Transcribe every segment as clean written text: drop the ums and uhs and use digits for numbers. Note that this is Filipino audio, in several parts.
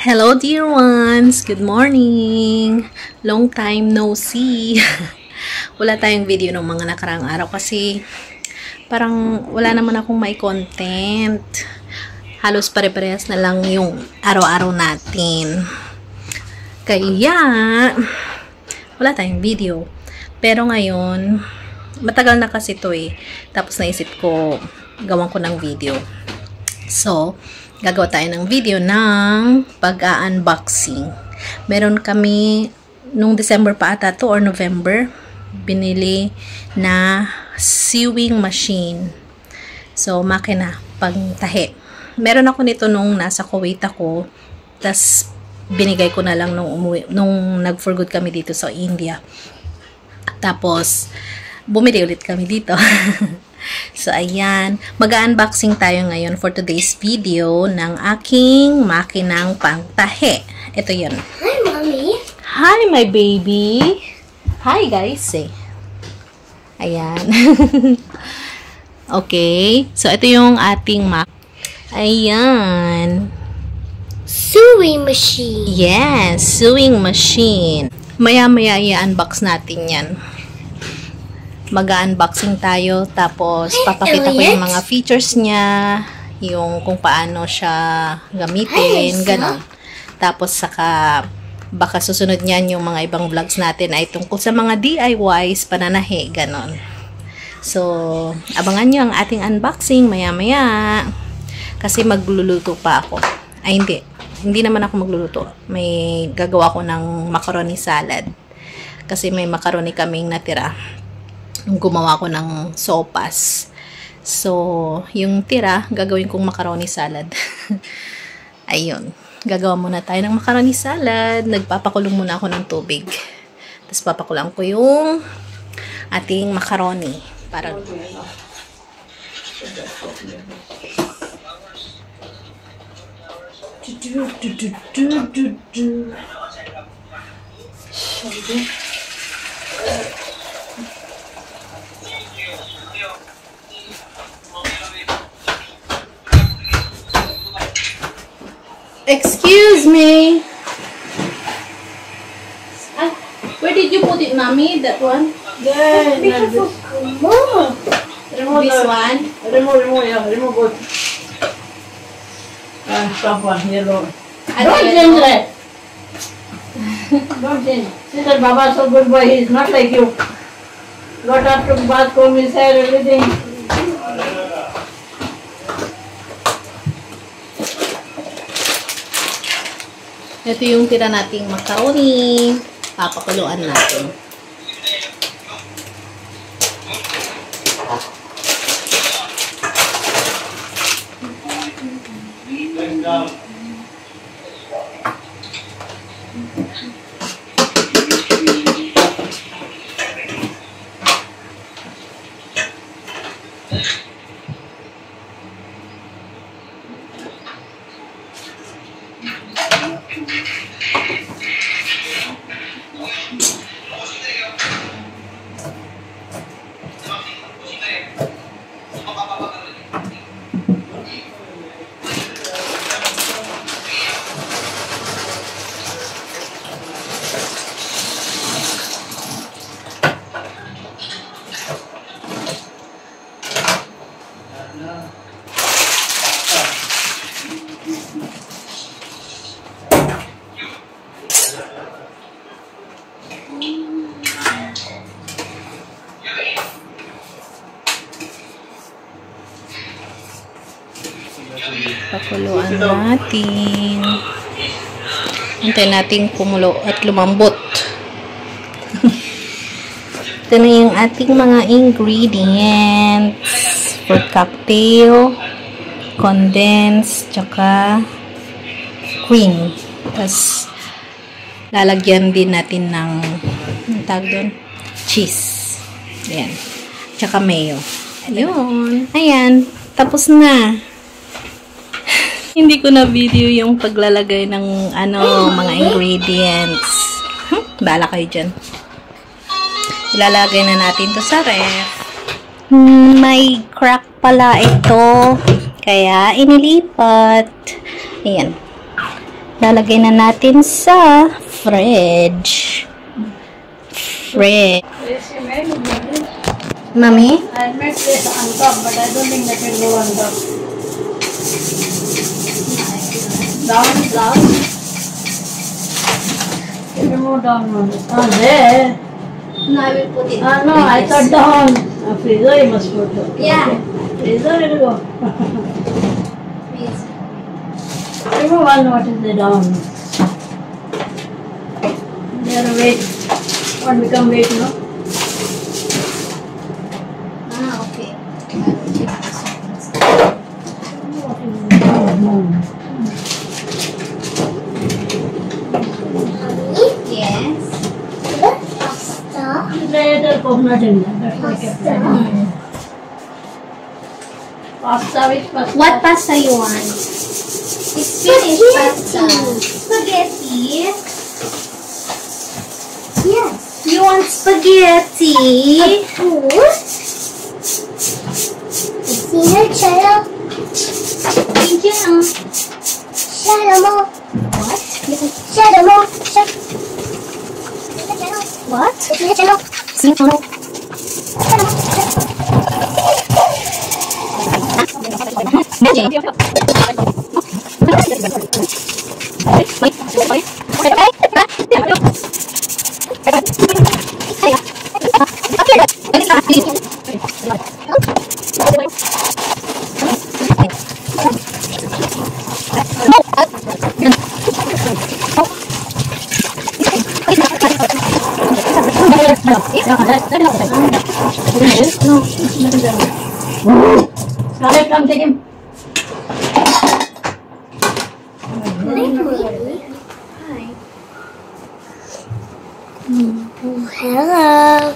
Hello dear ones! Good morning! Long time no see! Wala tayong video ng mga nakaraang araw kasi parang wala naman akong may content. Halos pare-parehas na lang yung araw-araw natin. Kaya wala tayong video. Pero ngayon, matagal na kasi to eh. Tapos naisip ko, gawan ko ng video. So, gagawa tayo ng video ng pag-unboxing. Meron kami, nung December pa ata to or November, binili na sewing machine. So, makina, pangtahi. Meron ako nito nung nasa Kuwait ako, tas binigay ko na lang nung nag-for good kami dito sa India. Tapos, bumili ulit kami dito. So, ayan. Mag-unboxing tayo ngayon for today's video ng aking makinang pangtahi. Ito yun. Hi, Mommy. Hi, my baby. Hi, guys. Ayan. Okay. So, ito yung ating Ayan. Sewing machine. Yes, sewing machine. Maya-maya i-unbox natin yan. Mag-unboxing tayo, tapos papakita ko yung mga features niya, yung kung paano siya gamitin, gano'n. Tapos saka baka susunod niyan yung mga ibang vlogs natin ay tungkol sa mga DIYs, pananahi, gano'n. So, abangan nyo ang ating unboxing maya-maya. Kasi magluluto pa ako. Ay, hindi naman ako magluluto. May gagawa ko ng macaroni salad. Kasi may macaroni kaming natira. Gumawa ko ng sopas. So, yung tira, gagawin kong macaroni salad. Ayun. Gagawa muna tayo ng macaroni salad. Nagpapakulong muna ako ng tubig. Tapos papakulang ko yung ating macaroni. Para Excuse me. Where did you put it, Mommy? That one? Yeah, Mom. This one? Remove it. Stop one, yellow. Don't change that. Don't change. See that Baba so good boy, he is not like you. Got up to bath, comb his hair, everything. Ito yung tira nating macaroni. Papakuluan natin. Pakuluan natin. Hintayin natin kumulo at lumambot. Ito na yung ating mga ingredients. Fruit cocktail, condensed, tsaka cream. Tapos, lalagyan din natin ng tawag doon, cheese. Ayan. Tsaka mayo. Ayun. Ayan. Tapos na. Hindi ko na video yung paglalagay ng mga ingredients. Bahala kayo dyan. Ilalagay na natin to sa ref. May crack pala ito. Kaya inilipat. Ayan. lalagay na natin sa fridge. Mami? I made this on top, but I don't think that will go on top. Down. Can you move down on it? Oh, there. No, I will put it. No, I thought down. Freezer you must put it. Yeah. Freezer will go. Please. Remove one, what is the down? There, weight. What become weight, no? Okay. I will check this one. What is the down? Yes. Pasta. There is coconut in there. That's why I kept that. Pasta, which pasta? What pasta you want? It's finished pasta. Spaghetti. Yes. You want spaghetti? Sino cello? Medium. Cello mo. What? Cello mo. What? Sino cello? Sino? Scarlett, come take him. Hello.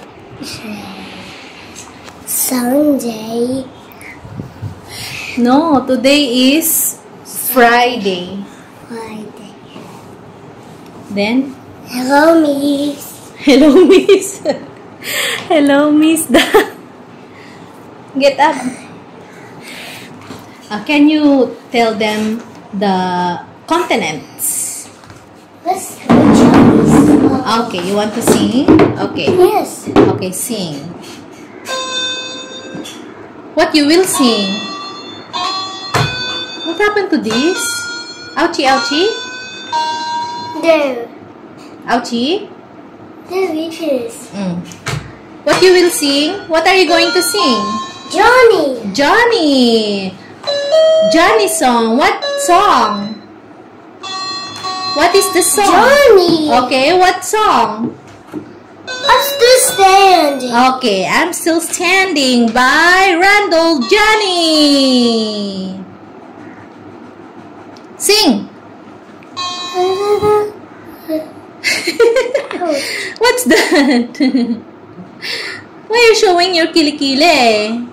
Sunday. No, today is Friday. Friday. Then, Hello, Miss. hello, Miss. Hello, Miss. Get up. Can you tell them the continents? Let's go Chinese. Okay, you want to sing? Okay. Yes. Okay, sing. What you will sing? What happened to this? Ouchie, ouchie? There. Ouchie? There it is. What you will sing? What are you going to sing? Johnny. Johnny! Johnny song. What song? What is the song? Johnny. Okay, what song? I'm still standing. Okay, I'm Still Standing by Randall Johnny. Sing. What's that? Why are you showing your kilikili?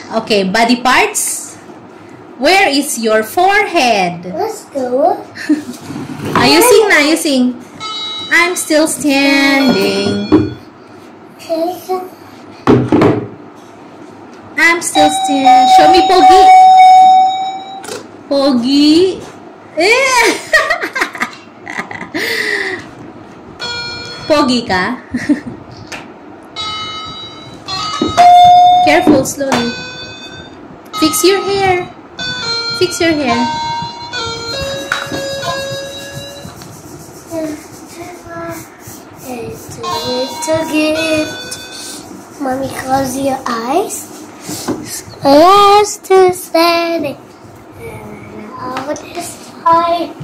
Okay, body parts. Where is your forehead? Let's go. You sing na, you sing. I'm still standing. I'm still standing. Show me Pogi. Pogi. Pogi ka? Careful, slowly. Fix your hair. Fix your hair. It's a gift. Mommy, close your eyes. Let's do standing. And all this time.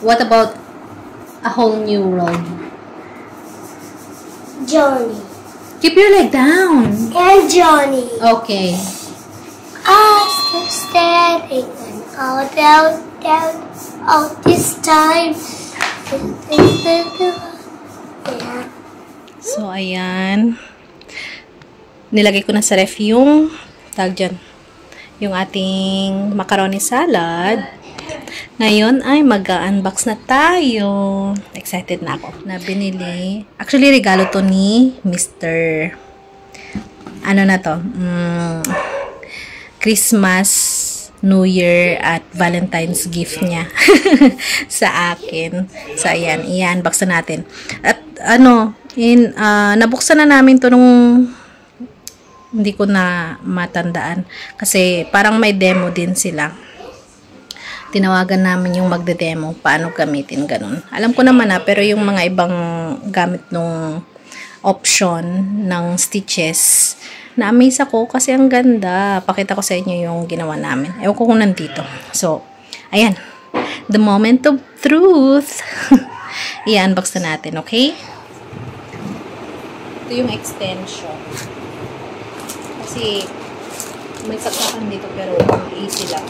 What about a whole new world? Johnny. Keep your leg down. And Johnny. Okay. I'm still standing. And all down, all this time. Yeah. So, ayan. Nilagay ko na sa ref yung tag dyan. Yung ating macaroni salad. Ngayon ay mag-unbox na tayo. Excited na ako na binili. Actually, regalo to ni Mr. Ano na to? Christmas, New Year, at Valentine's gift niya sa akin. So, ayan. I-unbox na natin. At, nabuksan na namin to nung hindi ko na matandaan. Kasi, parang may demo din sila. Tinawagan namin yung magde-demo. Paano gamitin, ganun. Alam ko naman pero yung mga ibang gamit nung option ng stitches, na-amaze ako kasi ang ganda. Pakita ko sa inyo yung ginawa namin. Ewan ko kung nandito. So, ayan. The moment of truth. I-unbox na natin, okay? Ito yung extension. Kasi, may saksakan dito pero easy lang.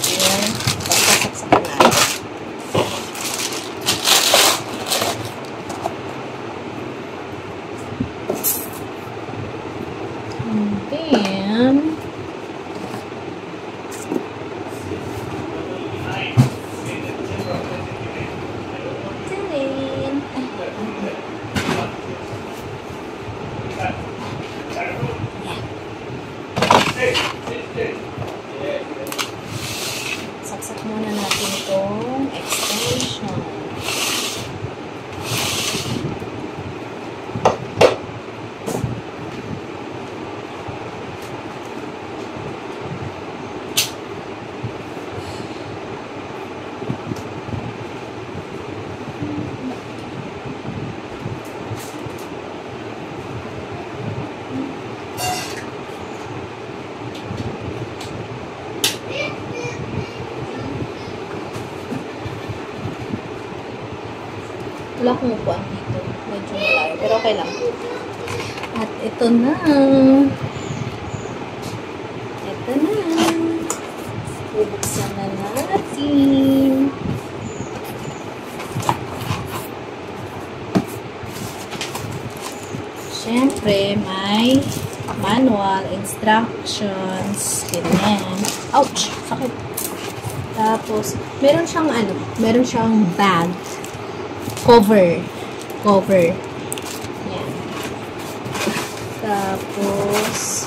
Ayan. Pagkasaksakan natin. And then, saksak muna natin itong extension. Wala akong upuan dito. Medyo malayo. Pero okay lang. At ito na. Ito na. Bubuksan na natin. Siyempre, may manual, instructions, ganyan. Ouch! Sakit. Tapos, meron siyang bag. Cover. Yan. Tapos,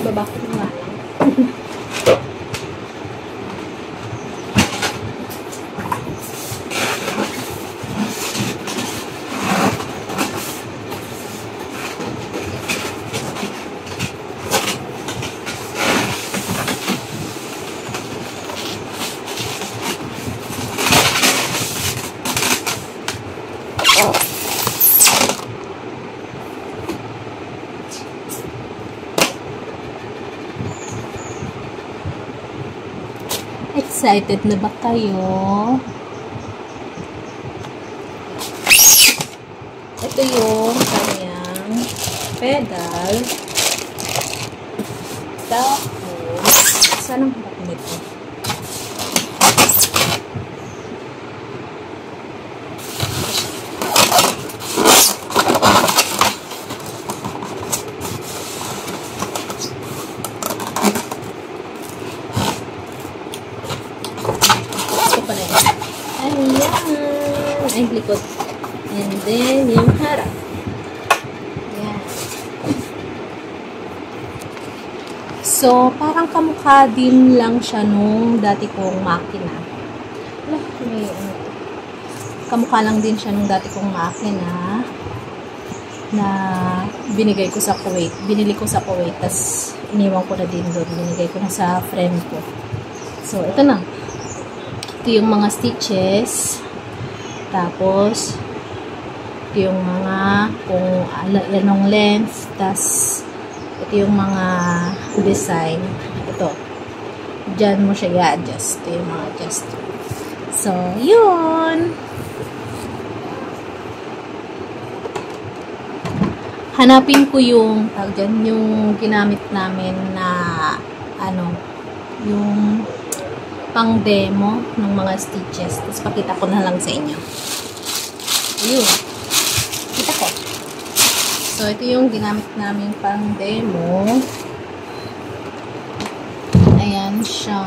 babakit mo nga lang. Excited na ba kayo? Ito yung kanyang pedal. Tapos, saan ang harap nito? Ay, likod. And then, yung harap. Ayan. So, parang kamukha din lang siya nung dati kong makina. Kamukha lang din siya nung dati kong makina na binigay ko sa Kuwait. Binili ko sa Kuwait, tas iniwan ko na din doon. Binigay ko na sa friend ko. So, ito na. Ito yung mga stitches. Tapos, ito yung mga kung anong length, tas ito yung mga design. Ito. Diyan mo siya i-adjust. Ito yung mga adjust. So, yun. Hanapin ko yung yung ginamit namin na yung pang demo ng mga stitches. Tapos pakita ko na lang sa inyo. Ayun. Kita ko. So, ito yung ginamit namin pang demo. Ayan siya.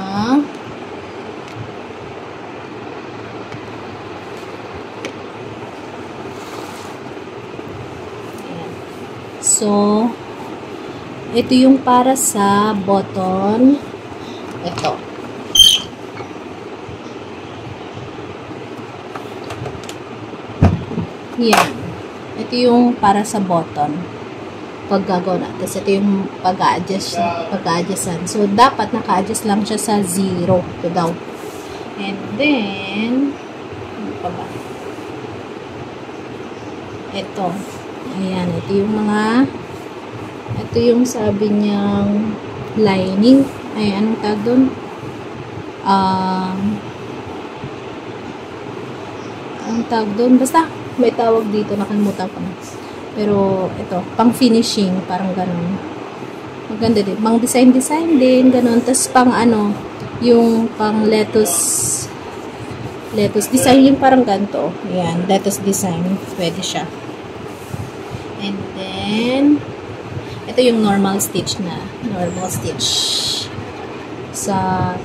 So, ito yung para sa button. Ito. Yan. Ito yung para sa button. Pag gagawa na. Tapos ito yung pag-a-adjustan. So, dapat naka-adjust lang siya sa 0. Ito daw. And then, ano pa ba? Ito. Ayan. Ito yung sabi niyang lining. Ay, anong tag doon? Anong tag doon? Basta, may tawag dito. Nakalimutan ko na. Pero, ito, pang finishing, parang ganun. Maganda din. Pang design din, ganun. Tapos, pang ano, yung pang lettuce design, yung parang ganito. Ayan, lettuce design. Pwede siya. And then, ito yung normal stitch na. Normal stitch. Sa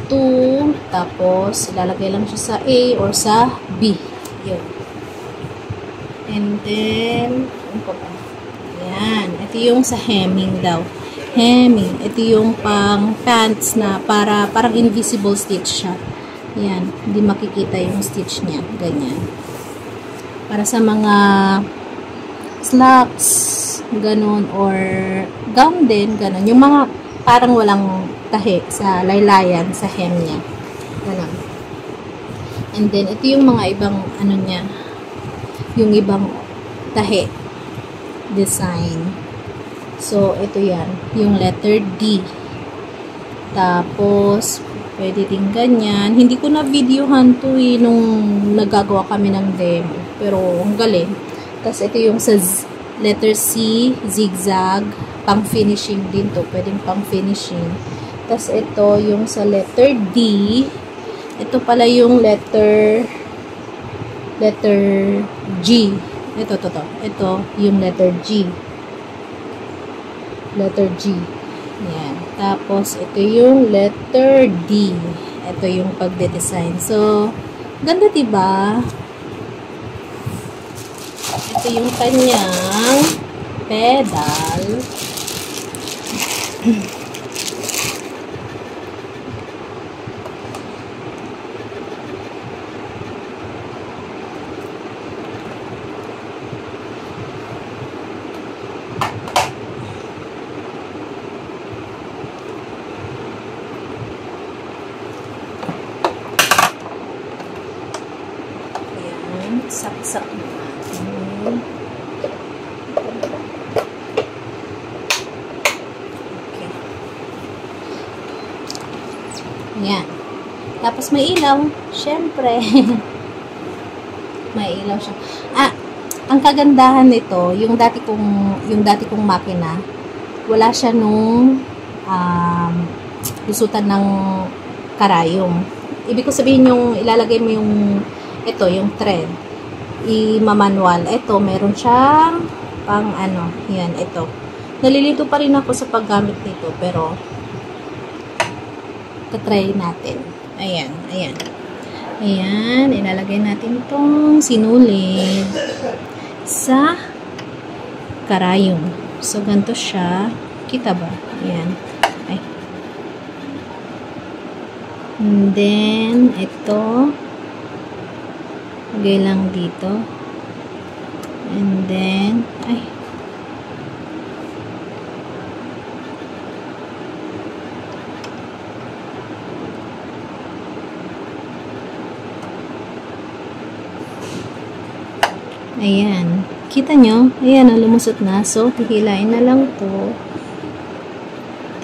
2, tapos, ilalagay lang siya sa A or sa B. Yun. And then, ano pa ba? Ayan. Ito yung sa hemming daw. Hemming. Ito yung pang pants na parang invisible stitch siya. Ayan. Hindi makikita yung stitch niya. Ganyan. Para sa mga slacks, ganun, or gown din, ganun. Yung mga parang walang tahi sa laylayan, sa hem niya. Ganun. And then, ito yung mga ibang, ano niya, yung ibang tahi design. So, ito yan. Yung letter D. Tapos, pwede din ganyan. Hindi ko na videohan to nung nagagawa kami ng demo. Pero, ang galing. Tapos, ito yung sa letter C, zigzag. Pang finishing din to. Pwedeng pang finishing. Tapos, ito yung sa letter D. Ito pala yung letter G. Ito yung letter G. Letter G. Yan. Tapos, ito yung letter D. Ito yung pagde-design. So, ganda diba? Ito yung kanyang pedal. Saksak natin. Okay. Yan. Tapos may ilaw. Syempre. May ilaw siya. Ang kagandahan nito, yung dati kong makina, wala siya nung lusutan ng karayom. Ibig ko sabihin yung ilalagay mo yung yung thread. I-manual. Ito, meron siyang pang ano, yan, ito. Nalilito pa rin ako sa paggamit nito, pero tatry natin. Ayan, ayan. Ayan, ilalagay natin itong sinulid sa karayom. So, ganito siya. Kita ba? Ayan. Ay. And then, ito. Lagay lang dito. And then, ay. Ayan. Kita nyo? Ayan, lumusot na. So, hihilain na lang to.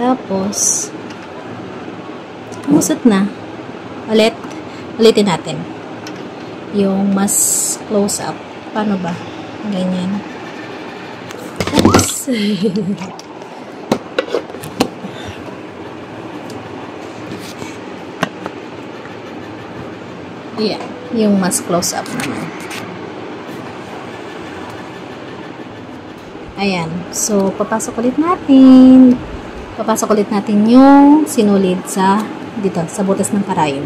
Tapos, lumusot na. Ulitin natin. Yung mas close up. Paano ba? Ganyan. Oops. Yeah, yung mas close up naman. Ayan. So, papasok ulit natin. Papasok ulit natin yung sinulid sa dito, sa butas ng karayom.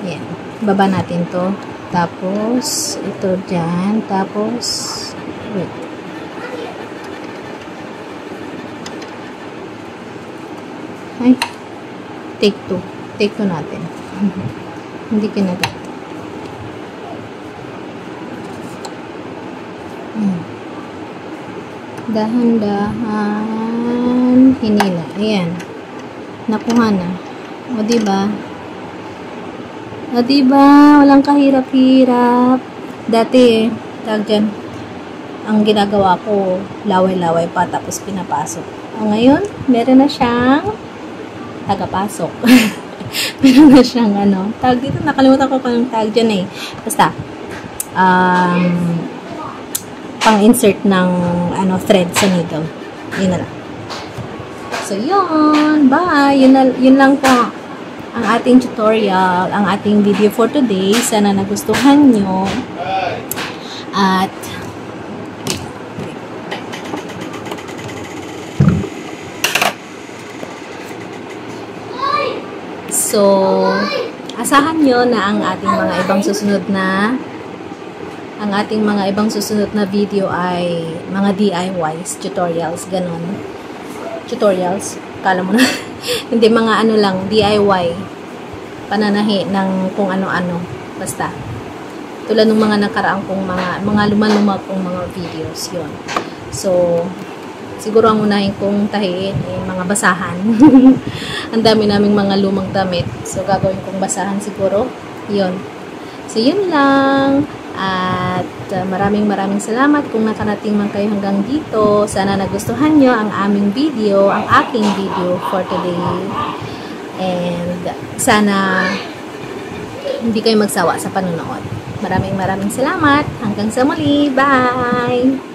Ayan. Baba natin to. Tapos, ito dyan. Tapos, wait. Ay, take 2. Take 2 natin. Hindi kinagat. Dahan-dahan. Hinila. Ayan. Nakuha na. O, diba? O, diba? Walang kahirap-hirap. Dati, tawag dyan, ang ginagawa ko, laway-laway pa, tapos pinapasok. O, ngayon, meron na siyang tagapasok. Meron na siyang, tawag dito, nakalimutan ko kung tawag dyan eh. Basta, pang-insert ng, thread sa needle. Yun na lang. So, yun. Bye! Yun lang po ang ating tutorial, ang ating video for today. Sana nagustuhan nyo. At, so, asahan nyo na ang ating mga ibang susunod na video ay mga DIYs, tutorials, ganun. Tutorials, kala mo na. Hindi, mga lang, DIY. Pananahi ng kung ano-ano. Basta. Tulad ng mga nakaraang kong mga lumalumag kong mga videos. Yun. So, siguro ang unahin kong tahiin ay mga basahan. Ang dami naming mga lumang damit. So, gagawin kong basahan siguro. Yun. So, yun lang. At maraming salamat kung nakarating man kayo hanggang dito. Sana nagustuhan nyo ang aming video, ang aking video for today. And sana hindi kayo magsawa sa panonood. Maraming salamat. Hanggang sa muli. Bye!